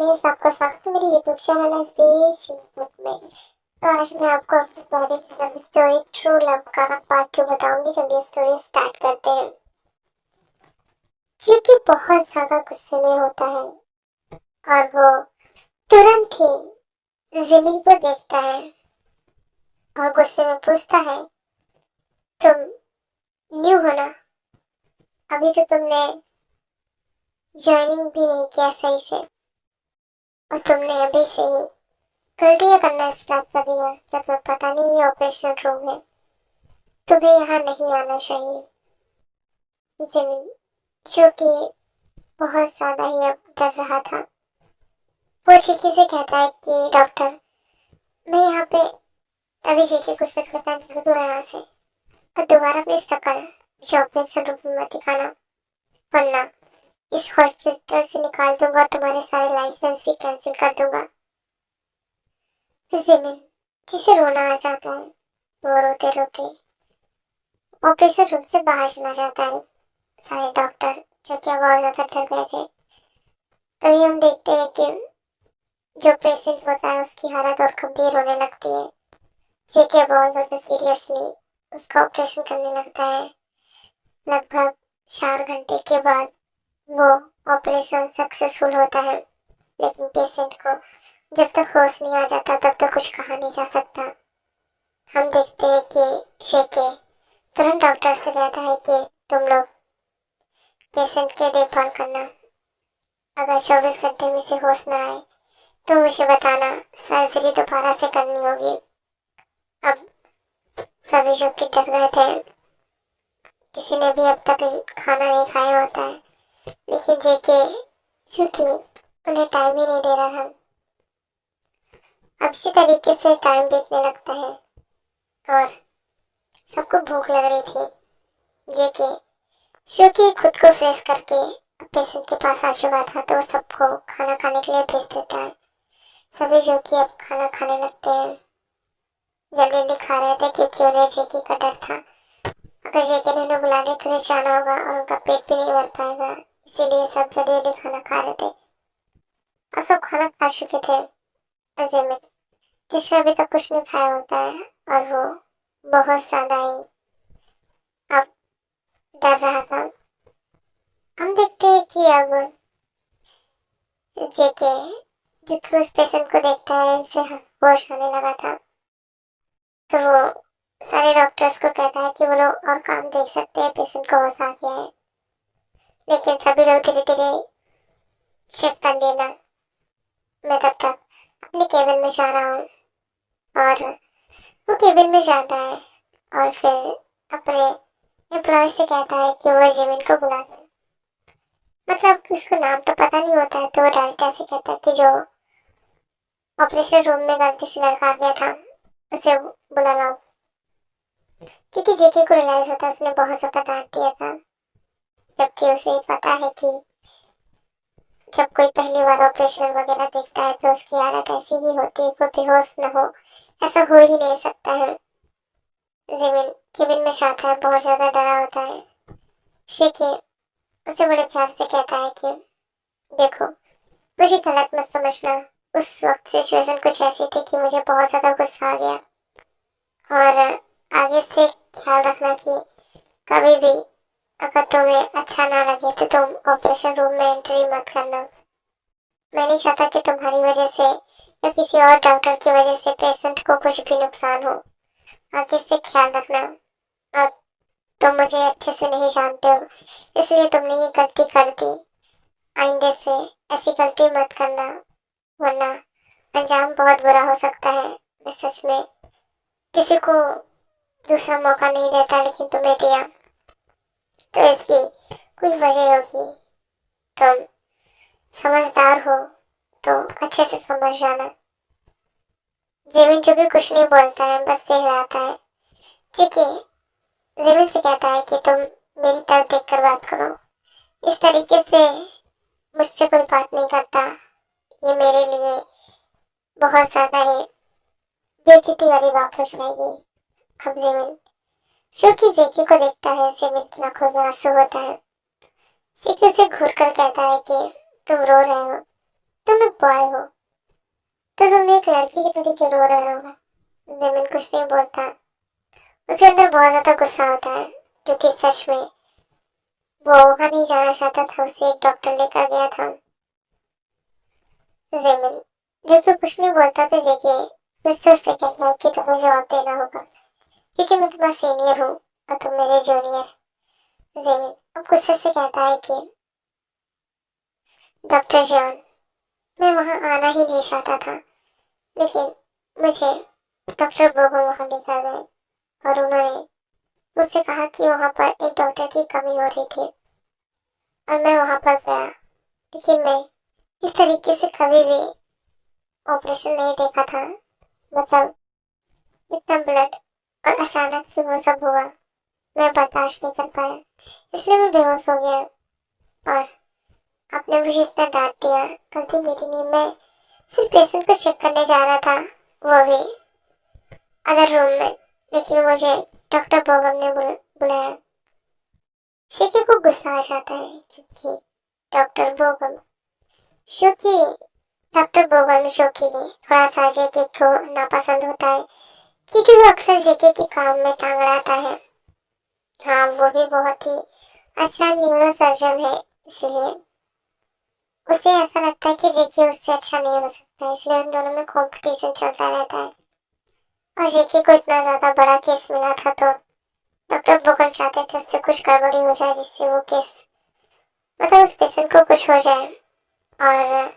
Guys, आपका स्वागत है मेरे यूट्यूब चैनल एसबीएस बुक में। तो आज मैं आपको अपनी पहली लव स्टोरी ट्रू लव का पार्ट 2 बताऊंगी। चलिए स्टोरी स्टार्ट करते हैं। चीकी बहुत ज्यादा गुस्से में होता है और वो तुरंत ही जिमी को देखता है और गुस्से में पूछता है, तुम न्यू हो ना? अभी तो तुमने ज्वाइनिंग भी नहीं किया सही से और तुमने अभी से ही गलतियां करना स्टार्ट कर दिया। जब तुम्हें पता नहीं ये ऑपरेशन रूम है, तुम्हें यहाँ नहीं आना चाहिए। जिमिन, जो कि बहुत ज्यादा ही अब डर रहा था, वो चीकी से कहता है कि डॉक्टर, मैं यहाँ पे अभी चीकी को सच बता दूंगा यहाँ से, और दोबारा अपनी शक्ल जो ऑपरेशन रूम में मत दिखाना, वरना इस हॉस्पिटल से निकाल दूंगा और तुम्हारे सारे लाइसेंस भी कैंसिल कर दूंगा। जिमिन, जिसे रोना आ जाता है, वो रोते रोते ऑपरेशन रूम से बाहर चला जाता है। सारे डॉक्टर जो कि अब और ज्यादा डर गए थे। तभी हम देखते हैं कि जो पेशेंट होता है उसकी हालत और गंभीर होने लगती है। जेके बहुत ज्यादा सीरियसली उसका ऑपरेशन करने लगता है। लगभग 4 घंटे के बाद वो ऑपरेशन सक्सेसफुल होता है, लेकिन पेशेंट को जब तक होश नहीं आ जाता तब तक कुछ कहा नहीं जा सकता। हम देखते हैं कि जेके तुरंत डॉक्टर से कहता है कि तुम लोग पेशेंट की देखभाल करना, अगर 24 घंटे में से होश ना आए तो मुझे बताना, सर्जरी दोबारा से करनी होगी। अब सभी जो कि डर गए थे, किसी ने भी अब तक खाना नहीं खाया होता है, लेकिन जेके जो कि उन्हें टाइम ही नहीं दे रहा था। अब इसी तरीके से टाइम बीतने लगता है और सबको भूख लग रही थी। जेके जो कि खुद को फ्रेश करके पेशेंट के पास आ चुका था, तो सबको खाना खाने के लिए भेज देता है। सभी जो कि अब खाना खाने लगते हैं, जल्दी जल्दी खा रहे थे क्योंकि उन्हें जेके का डर था। अगर जेके ने उन्हें बुला लिया तो उन्हें जाना होगा और उनका पेट भी नहीं भर पाएगा, इसीलिए सब जल्दी जल्दी खाना खा रहे थे। अब सब खाना खा चुके थे। जिमिन, जिसने अभी तक कुछ नहीं खाया होता है, और वो बहुत ज्यादा ही अब डर रहा था। हम देखते हैं कि अब जेके जो कि उस पेशेंट को देखता है, उसे होश आने लगा था, तो वो सारे डॉक्टर्स को कहता है कि वो लोग और काम देख सकते हैं, पेशेंट को होश आ गया है। लेकिन सभी लोग धीरे धीरे चेक कर लेना, मैं तब तक अपने केबिन में जा रहा हूँ। और वो केबिन में जाता है और फिर अपने एम्प्लॉय से कहता है कि वो जिमिन को बुला ले। मतलब उसको नाम तो पता नहीं होता है, तो वो डायरेक्ट ऐसे कहता है कि जो ऑपरेशन रूम में गलती से लड़का आ गया था उसे बुला लाओ, क्योंकि जेके को रियलाइज होता है उसने बहुत ज्यादा डांट दिया था, जबकि उसे पता है कि जब कोई पहली बार ऑपरेशन वगैरह देखता है तो उसकी हालत ऐसी ही होती है, वो बेहोश न हो, ऐसा हो ही नहीं सकता है। जिमिन केबिन में जाता है, बहुत ज्यादा डरा होता है। शेके उसे बड़े प्यार से कहता है कि देखो, मुझे गलत मत समझना, उस वक्त सिचुएशन कुछ ऐसी थी कि मुझे बहुत ज्यादा गुस्सा आ गया, और आगे से ख्याल रखना कि कभी भी अगर तुम्हें अच्छा ना लगे तो तुम ऑपरेशन रूम में एंट्री मत करना। मैं नहीं चाहता कि तुम्हारी वजह से या किसी और डॉक्टर की वजह से पेशेंट को कुछ भी नुकसान हो। आगे से ख्याल रखना, और तुम मुझे अच्छे से नहीं जानते हो, इसलिए तुमने ये गलती कर दी। आइंदे से ऐसी गलती मत करना, वरना अंजाम बहुत बुरा हो सकता है। मैं सच में किसी को दूसरा मौका नहीं देता, लेकिन तुम्हें दिया, तो इसकी कोई वजह होगी। तुम समझदार हो तो अच्छे से समझ जाना। जिमिन जो कि कुछ नहीं बोलता है, बस सहलाता है। ठीक है, जिमिन से कहता है कि तुम मेरी तरफ देख कर बात करो, इस तरीके से मुझसे कोई बात नहीं करता, ये मेरे लिए बहुत ज्यादा ही बेइज्जती वाली बात हो जाएगी। अब जिमिन जो कि जेकी को देखता है, जिमिन की आंखों में आंसू होता है। जेकी उसे घूर कर कहता है कि तुम रो रहे हो, तुम एक बॉय हो तो तुम एक लड़की की तरह क्यों रो रहे हो? जिमिन कुछ नहीं बोलता। उसके अंदर बहुत ज्यादा गुस्सा होता है क्योंकि सच में वो वहां नहीं जाना चाहता था, उसे एक डॉक्टर लेकर गया था। जिमिन जो कि कुछ नहीं बोलता था, जेके फिर से उससे कहता है कि तुम्हें जवाब देना होगा क्योंकि मैं तुम्हारा सीनियर हूँ और तुम मेरे जूनियर। जिमिन अब गुस्से से कहता है कि डॉक्टर जॉन, मैं वहां आना ही नहीं चाहता था, लेकिन मुझे डॉक्टर बोगो वहां लेकर गए और उन्होंने मुझसे कहा कि वहां पर एक डॉक्टर की कमी हो रही थी और मैं वहां पर गया, लेकिन मैं इस तरीके से कभी भी ऑपरेशन नहीं देखा था। मतलब इतना ब्लड और अचानक से वो सब हुआ, मैं बर्दाश्त नहीं कर पाया, इसलिए मैं बेहोश हो गया। और आपने मुझे इतना डांट दिया, गलती मेरी नहीं, मैं सिर्फ पेशेंट को चेक करने जा रहा था, वो भी अदर रूम में, लेकिन मुझे डॉक्टर बोगम ने बुलाया। शेखी को गुस्सा आ जाता है क्योंकि डॉक्टर बोगम शोकी डॉक्टर बोगम शोकी ने थोड़ा सा जेके को नापसंद होता है क्योंकि वो अक्सर जेके के काम में टांग अड़ाता है। हाँ, वो भी बहुत ही अच्छा न्यूरो सर्जन है, इसलिए उसे ऐसा लगता है कि जेके उससे अच्छा नहीं हो सकता, इसलिए उन दोनों में कंपटीशन चलता रहता है। और जेके को इतना ज्यादा बड़ा केस मिला था तो डॉक्टर बोगम चाहते थे उससे कुछ गड़बड़ी हो जाए, जिससे वो केस मतलब उस पेशेंट को कुछ हो जाए और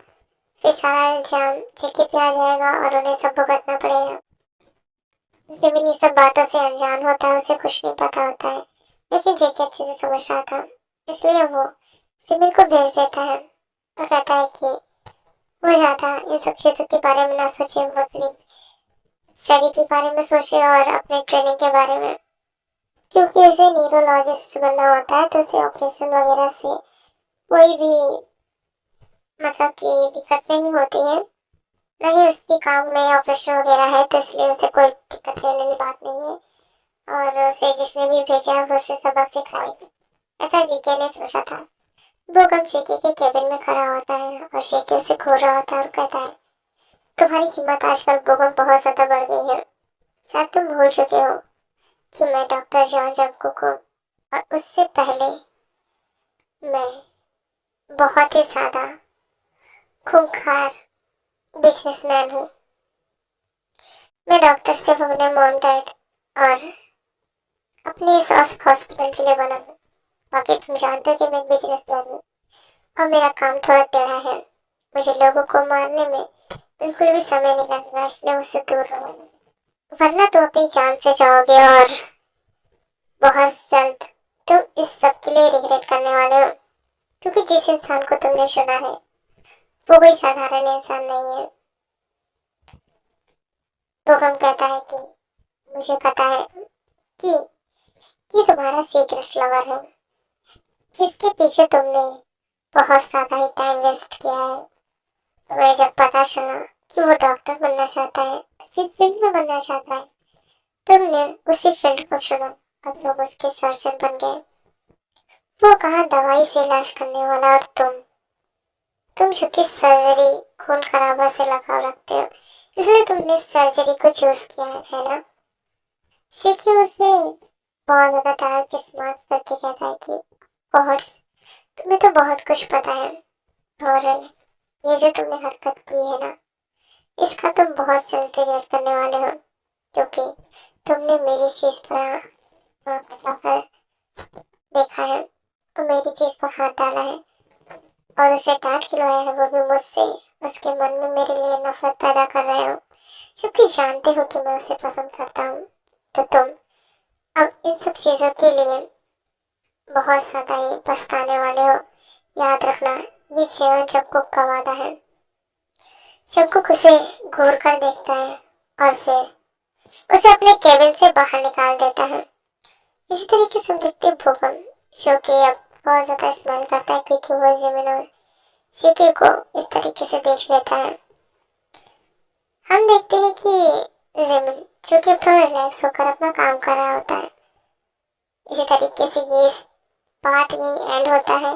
फिर सारा इल्जाम जेके पे आ जाएगा और उन्हें सब भुगतना पड़ेगा। जिमिन ये सब बातों से अनजान होता है, उसे कुछ नहीं पता होता है, लेकिन जेके अच्छे से समझ रहा था, इसलिए वो सिमिन को भेज देता है और कहता है कि वो ज्यादा इन सब चीजों के बारे में ना सोचे, वो अपनी स्टडी के बारे में सोचे और अपने ट्रेनिंग के बारे में, क्योंकि उसे न्यूरोलॉजिस्ट बनना होता है तो उसे ऑपरेशन वगैरह से कोई भी मतलब कि दिक्कत नहीं होती है, नहीं उसके काम में ऑपरेशन वगैरह है, तो इसलिए उसे कोई दिक्कत लेने वाली बात नहीं है और उसे जिसने भी भेजा है वो उसे सबक सिखाएगा, ऐसा जीके ने सोचा था। वो कम जेके के केबिन में खड़ा होता है और जेके उसे घूर रहा होता है और कहता है, तुम्हारी हिम्मत आजकल बोगम बहुत ज्यादा बढ़ गई है, शायद तुम भूल चुके हो कि मैं डॉक्टर जॉन जंगकुक हूँ और उससे पहले मैं बहुत ही ज्यादा खूंखार बिजनेसमैन हूँ। मैं डॉक्टर सिर्फ अपने मॉम डैड और अपने इस हॉस्पिटल के लिए बना हूँ, बाकी तुम जानते हो कि मैं एक बिजनेसमैन हूँ और मेरा काम थोड़ा टेढ़ा है, मुझे लोगों को मारने में बिल्कुल भी समय नहीं लगेगा, इसलिए मुझसे दूर रहो, वरना तुम अपनी जान से जाओगे और बहुत जल्द तुम इस सब के लिए रिग्रेट करने वाले हो, क्योंकि जिस इंसान को तुमने चुना है वो कोई साधारण इंसान नहीं है। बोगम कहता है कि मुझे पता है कि ये तुम्हारा सीक्रेट लवर है जिसके पीछे तुमने बहुत ज्यादा ही टाइम वेस्ट किया है। तुम्हें जब पता चला कि वो डॉक्टर बनना चाहता है, जिस फील्ड में बनना चाहता है, तुमने उसी फील्ड को चुना और तुम उसके सर्जन बन गए। वो कहाँ दवाई से इलाज करने वाला और तुम चूंकि सर्जरी खून खराबा से लगाव रखते हो, इसलिए तुमने सर्जरी को चूज किया है ना? शेखी उसे बहुत ज्यादा टायर की स्मार्ट करके कहता है कि कोर्स तुम्हें तो बहुत कुछ पता है और ये जो तुमने हरकत की है ना, इसका तुम बहुत जल्द रिग्रेट करने वाले हो, क्योंकि तुमने मेरी चीज पर आंख उठाकर देखा है और मेरी चीज पर हाथ डाला है और उसे डांट खिलवाया है, वो भी मुझसे। उसके मन में मेरे लिए नफरत पैदा कर रहे हो, जबकि जानते हो कि मैं उसे पसंद करता हूँ। तो तुम अब इन सब चीजों के लिए बहुत ज्यादा ही पछताने वाले हो। याद रखना, ये जीवन जंगकुक का वादा है। जंगकुक उसे घूर कर देखता है और फिर उसे अपने केबिन से बाहर निकाल देता है। इसी तरीके से हम देखते हैं भूकंप, जो कि अब बहुत ज्यादा स्मेल करता है क्योंकि वो जिमिन और शेखी को इस तरीके से देख लेता है। हम देखते हैं कि जिमिन जो कि अब थोड़ा रिलैक्स होकर अपना काम कर रहा होता है। इसी तरीके से ये पार्ट यही एंड होता है।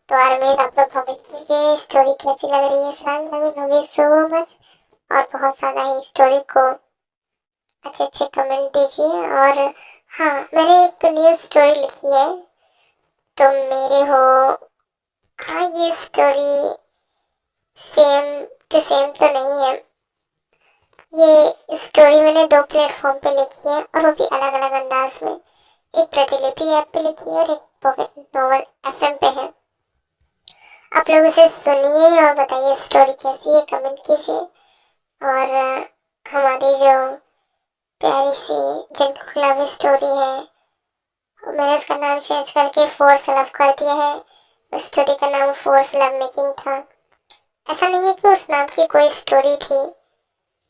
तो आर्मी आप लोग कमेंट ये स्टोरी कैसी लग रही है sir, love you so much. और बहुत ज़्यादा ही स्टोरी को अच्छे अच्छे कमेंट दीजिए। और हाँ, मैंने एक न्यू स्टोरी लिखी है, तुम मेरे हो। हाँ, ये स्टोरी सेम टू सेम तो नहीं है। ये स्टोरी मैंने 2 प्लेटफॉर्म पे लिखी है और वो भी अलग अलग अंदाज में। एक प्रतिलिपि ऐप पे लिखी है और एक पॉकेट नॉवल एफएम पे है। आप लोग उसे सुनिए और बताइए स्टोरी कैसी है, कमेंट कीजिए। और हमारी जो प्यारी सी जिनको लव स्टोरी है, मैंने उसका नाम चेंज करके फोर्स लव कर दिया है। उस स्टोरी का नाम फोर्स लव मेकिंग था। ऐसा नहीं है कि उस नाम की कोई स्टोरी थी,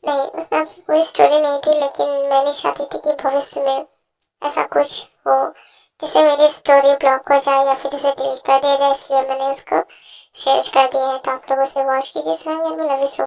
नहीं, उस नाम की कोई स्टोरी नहीं थी, लेकिन मैंने चाहती थी कि भविष्य में ऐसा कुछ हो जिससे मेरी स्टोरी ब्लॉक हो जाए या फिर उसे डिलीट कर दिया जाए, इसलिए मैंने उसको शेयर कर दिया है। तो आप लोग उसे वॉच कीजिए। Love you so